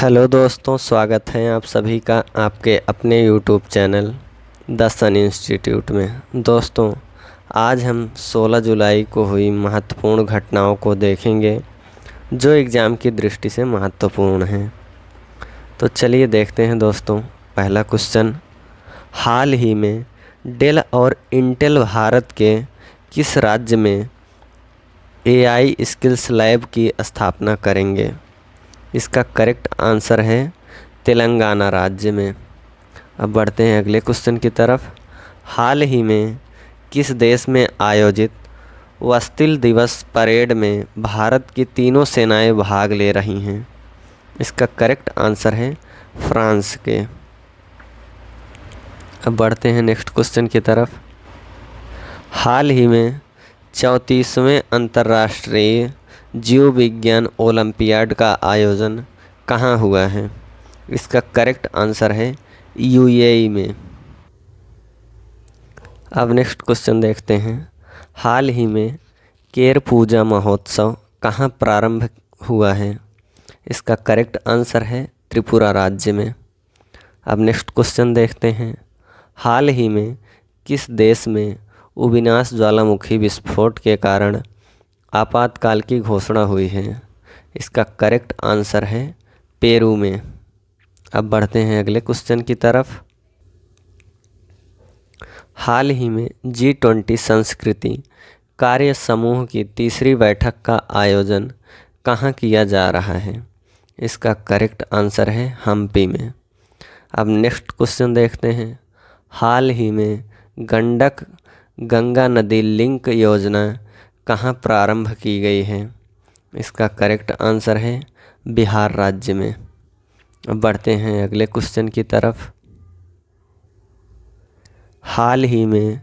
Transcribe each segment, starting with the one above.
Hello दोस्तों, स्वागत है आप सभी का आपके अपने YouTube channel the Sun Institute में। दोस्तों, आज हम 16 जुलाई को हुई महत्वपूर्ण घटनाओं को देखेंगे जो एग्ज़ाम की दृष्टि से महत्वपूर्ण हैं। तो चलिए देखते हैं दोस्तों। पहला क्वेश्चन, हाल ही में डेल और इंटेल भारत के किस राज्य में एआई स्किल्स लैब की स्थापना करेंगे? इसका करेक्ट आंसर है तेलंगाना राज्य में। अब बढ़ते हैं अगले क्वेश्चन की तरफ। हाल ही में किस देश में आयोजित वस्तिल दिवस परेड में भारत की तीनों सेनाएं भाग ले रही हैं? इसका करेक्ट आंसर है फ्रांस के। अब बढ़ते हैं नेक्स्ट क्वेश्चन की तरफ। हाल ही में 34वें अंतर्राष्ट्रीय जीव विज्ञान ओलंपियाड का आयोजन कहाँ हुआ है? इसका करेक्ट आंसर है यूएई में। अब नेक्स्ट क्वेश्चन देखते हैं। हाल ही में केर पूजा महोत्सव कहाँ प्रारंभ हुआ है? इसका करेक्ट आंसर है त्रिपुरा राज्य में। अब नेक्स्ट क्वेश्चन देखते हैं। हाल ही में किस देश में उबिनास ज्वालामुखी विस्फोट के कारण आपातकाल की घोषणा हुई है? इसका करेक्ट आंसर है पेरू में। अब बढ़ते हैं अगले क्वेश्चन की तरफ। हाल ही में G20 संस्कृति कार्य समूह की तीसरी बैठक का आयोजन कहाँ किया जा रहा है? इसका करेक्ट आंसर है हम्पी में। अब नेक्स्ट क्वेश्चन देखते हैं। हाल ही में गंडक गंगा नदी लिंक योजना कहाँ प्रारंभ की गई है? इसका करेक्ट आंसर है बिहार राज्य में। अब बढ़ते हैं अगले क्वेश्चन की तरफ। हाल ही में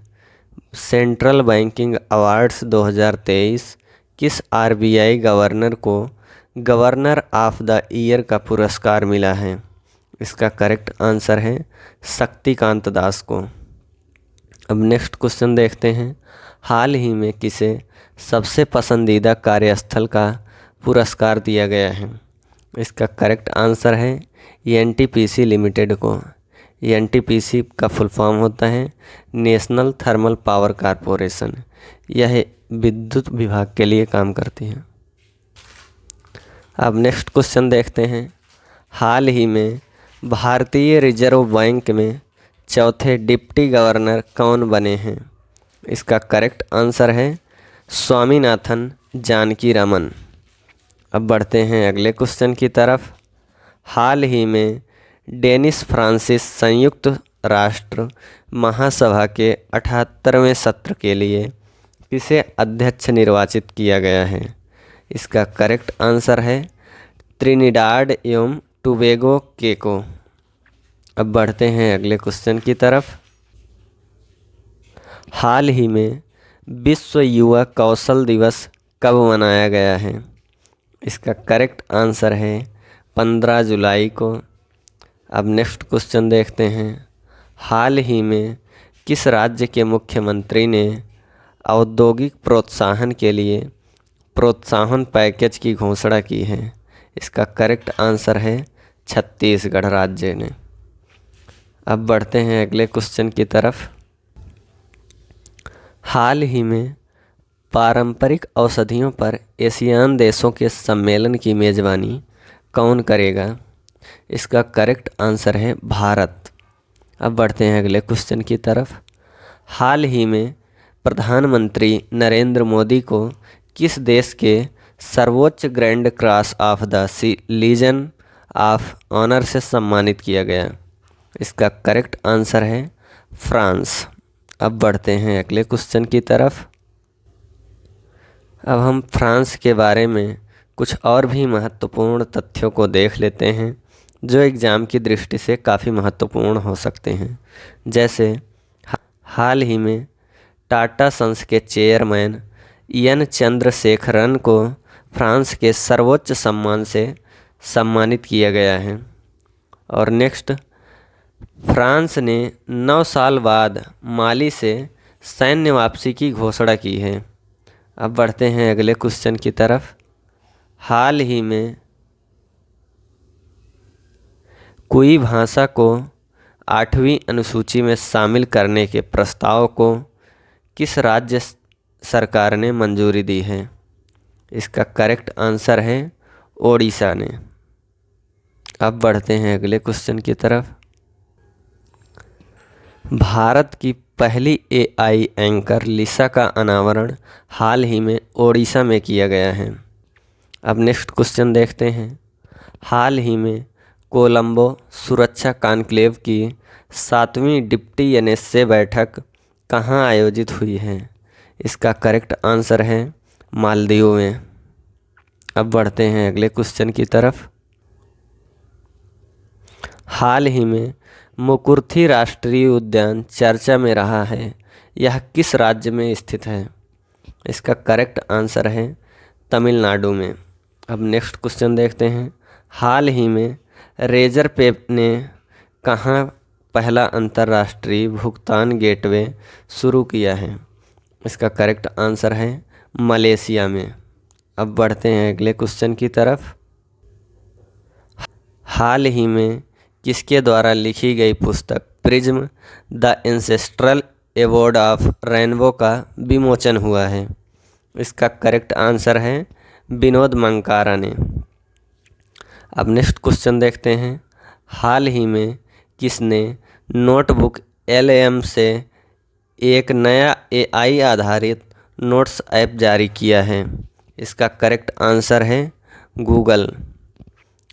सेंट्रल बैंकिंग अवार्ड्स 2023 किस आरबीआई गवर्नर को गवर्नर ऑफ द ईयर का पुरस्कार मिला है? इसका करेक्ट आंसर है शक्तिकांत दास को। अब नेक्स्ट क्वेश्चन देखते हैं। हाल ही में किसे सबसे पसंदीदा कार्यस्थल का पुरस्कार दिया गया है? इसका करेक्ट आंसर है एनटीपीसी लिमिटेड को। एनटीपीसी का फुल फॉर्म होता है नेशनल थर्मल पावर कॉरपोरेशन। यह विद्युत विभाग के लिए काम करती है। अब नेक्स्ट क्वेश्चन देखते हैं। हाल ही में भारतीय रिजर्व बैंक में चौथे डिप्टी गवर्नर कौन बने हैं? इसका करेक्ट आंसर है स्वामीनाथन जानकी रमन। अब बढ़ते हैं अगले क्वेश्चन की तरफ। हाल ही में डेनिस फ्रांसिस संयुक्त राष्ट्र महासभा के 78वें सत्र के लिए किसे अध्यक्ष निर्वाचित किया गया है? इसका करेक्ट आंसर है त्रिनिडाड एवं टोबैगो केको। अब बढ़ते हैं अगले क्वेश्चन की तरफ। हाल ही में विश्व युवा कौशल दिवस कब मनाया गया है? इसका करेक्ट आंसर है 15 जुलाई को। अब नेक्स्ट क्वेश्चन देखते हैं। हाल ही में किस राज्य के मुख्यमंत्री ने औद्योगिक प्रोत्साहन के लिए प्रोत्साहन पैकेज की घोषणा की है? इसका करेक्ट आंसर है छत्तीसगढ़ राज्य ने। अब बढ़ते हैं अगले क्वेश्चन की तरफ। हाल ही में पारंपरिक औषधियों पर एशियान देशों के सम्मेलन की मेज़बानी कौन करेगा? इसका करेक्ट आंसर है भारत। अब बढ़ते हैं अगले क्वेश्चन की तरफ। हाल ही में प्रधानमंत्री नरेंद्र मोदी को किस देश के सर्वोच्च Grand Cross of the Legion of Honour से सम्मानित किया गया? इसका करेक्ट आंसर है फ्रांस। अब बढ़ते हैं अगले क्वेश्चन की तरफ। अब हम फ्रांस के बारे में कुछ और भी महत्वपूर्ण तथ्यों को देख लेते हैं जो एग्ज़ाम की दृष्टि से काफ़ी महत्वपूर्ण हो सकते हैं। जैसे हाल ही में टाटा सन्स के चेयरमैन एन चंद्रशेखरन को फ्रांस के सर्वोच्च सम्मान से सम्मानित किया गया है। और नेक्स्ट, फ्रांस ने 9 साल बाद माली से सैन्य वापसी की घोषणा की है। अब बढ़ते हैं अगले क्वेश्चन की तरफ। हाल ही में कुई भाषा को 8वीं अनुसूची में शामिल करने के प्रस्ताव को किस राज्य सरकार ने मंजूरी दी है? इसका करेक्ट आंसर है ओडिशा ने। अब बढ़ते हैं अगले क्वेश्चन की तरफ। भारत की पहली एआई एंकर लिसा का अनावरण हाल ही में ओडिशा में किया गया है। अब नेक्स्ट क्वेश्चन देखते हैं। हाल ही में कोलंबो सुरक्षा कॉन्क्लेव की 7वीं डिप्टी एनएसए बैठक कहाँ आयोजित हुई है? इसका करेक्ट आंसर है मालदीव में। अब बढ़ते हैं अगले क्वेश्चन की तरफ। हाल ही में मुकुर्थी राष्ट्रीय उद्यान चर्चा में रहा है, यह किस राज्य में स्थित है? इसका करेक्ट आंसर है तमिलनाडु में। अब नेक्स्ट क्वेश्चन देखते हैं। हाल ही में रेजर पे ने कहाँ पहला अंतर्राष्ट्रीय भुगतान गेटवे शुरू किया है? इसका करेक्ट आंसर है मलेशिया में। अब बढ़ते हैं अगले क्वेश्चन की तरफ। हाल ही में किसके द्वारा लिखी गई पुस्तक prism the ancestral award of rainbow का विमोचन हुआ है? इसका करेक्ट आंसर है विनोद मंकारा ने। अब नेक्स्ट क्वेश्चन देखते हैं। हाल ही में किसने नोटबुक LM से एक नया AI आधारित नोट्स ऐप जारी किया है? इसका करेक्ट आंसर है गूगल।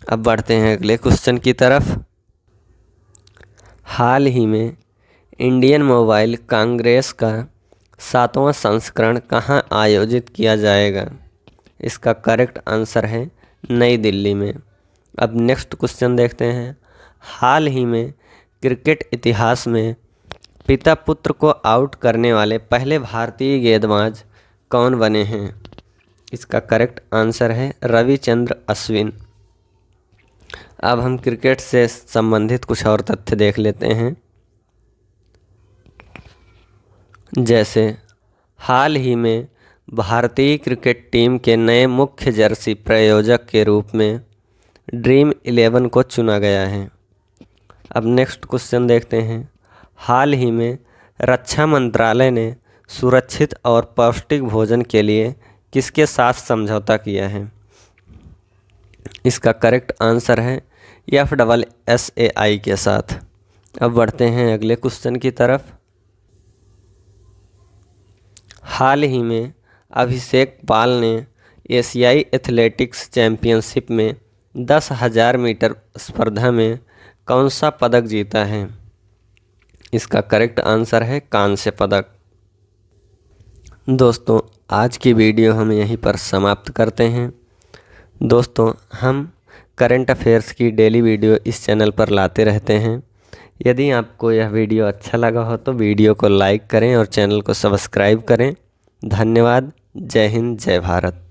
अब बढ़ते हैं अगले क्वेश्चन की तरफ। हाल ही में इंडियन मोबाइल कांग्रेस का 7वां संस्करण कहाँ आयोजित किया जाएगा? इसका करेक्ट आंसर है नई दिल्ली में। अब नेक्स्ट क्वेश्चन देखते हैं। हाल ही में क्रिकेट इतिहास में पिता पुत्र को आउट करने वाले पहले भारतीय गेंदबाज कौन बने हैं? इसका करेक्ट आंसर है रविचंद्र अश्विन। अब हम क्रिकेट से संबंधित कुछ और तथ्य देख लेते हैं। जैसे हाल ही में भारतीय क्रिकेट टीम के नए मुख्य जर्सी प्रायोजक के रूप में ड्रीम 11 को चुना गया है। अब नेक्स्ट क्वेश्चन देखते हैं। हाल ही में रक्षा मंत्रालय ने सुरक्षित और पौष्टिक भोजन के लिए किसके साथ समझौता किया है? इसका करेक्ट आंसर है FSSAI के साथ। अब बढ़ते हैं अगले क्वेश्चन की तरफ। हाल ही में अभिषेक पाल ने एशियाई एथलेटिक्स चैंपियनशिप में 10,000 मीटर स्पर्धा में कौन सा पदक जीता है? इसका करेक्ट आंसर है कांस्य पदक। दोस्तों, आज की वीडियो हम यहीं पर समाप्त करते हैं। दोस्तों, हम करंट अफेयर्स की डेली वीडियो इस चैनल पर लाते रहते हैं। यदि आपको यह वीडियो अच्छा लगा हो तो वीडियो को लाइक करें और चैनल को सब्सक्राइब करें। धन्यवाद। जय हिंद, जय भारत।